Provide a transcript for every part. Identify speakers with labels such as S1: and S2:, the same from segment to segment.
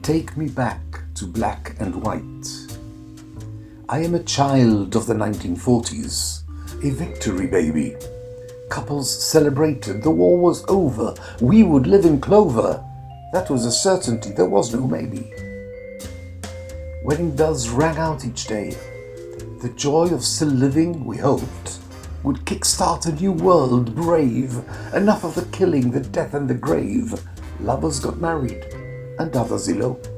S1: Take me back to black and white. I am a child of the 1940s, a victory baby. Couples celebrated, the war was over, we would live in clover. That was a certainty, there was no maybe. Wedding bells rang out each day. The joy of still living, we hoped, would kickstart a new world brave. Enough of the killing, the death and the grave. Lovers got married and others eloped.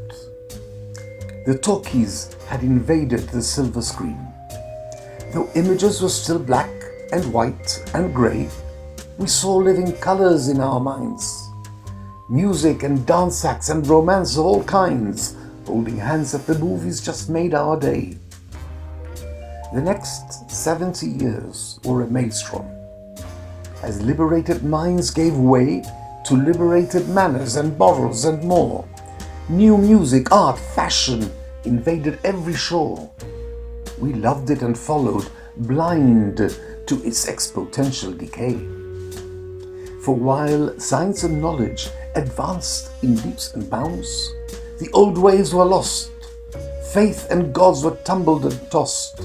S1: The talkies had invaded the silver screen. Though images were still black and white and grey, we saw living colours in our minds. Music and dance acts and romance of all kinds, holding hands at the movies just made our day. The next 70 years were a maelstrom, as liberated minds gave way to liberated manners and morals and more. New music, art, fashion invaded every shore. We loved it and followed, blind to its exponential decay. For while science and knowledge advanced in leaps and bounds, the old ways were lost. Faith and gods were tumbled and tossed.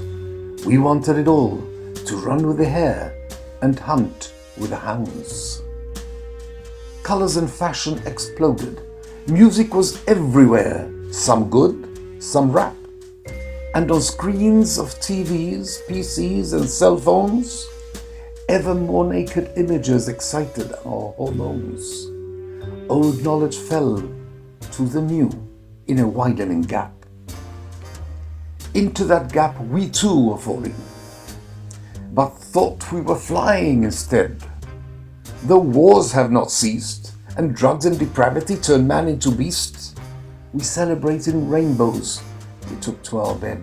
S1: We wanted it all, to run with the hare and hunt with the hounds. Colours and fashion exploded. Music was everywhere, some good, some rap. And on screens of TVs, PCs and cell phones, ever more naked images excited our hormones. Old knowledge fell to the new in a widening gap. Into that gap we too were falling, but thought we were flying instead. Though wars have not ceased, and drugs and depravity turn man into beast, we celebrate in rainbows we took to our bed.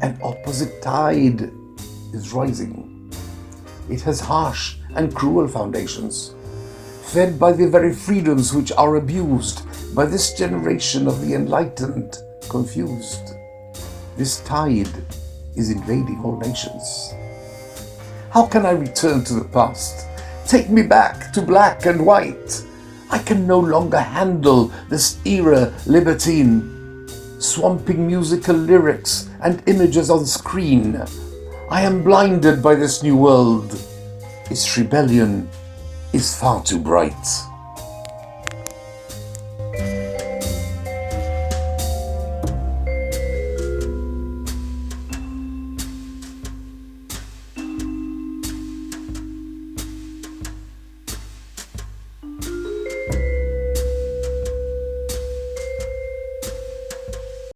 S1: An opposite tide is rising. It has harsh and cruel foundations, fed by the very freedoms which are abused by this generation of the enlightened confused. This tide is invading all nations. How can I return to the past? Take me back to black and white. I can no longer handle this era libertine, swamping musical lyrics and images on screen. I am blinded by this new world. Its rebellion is far too bright.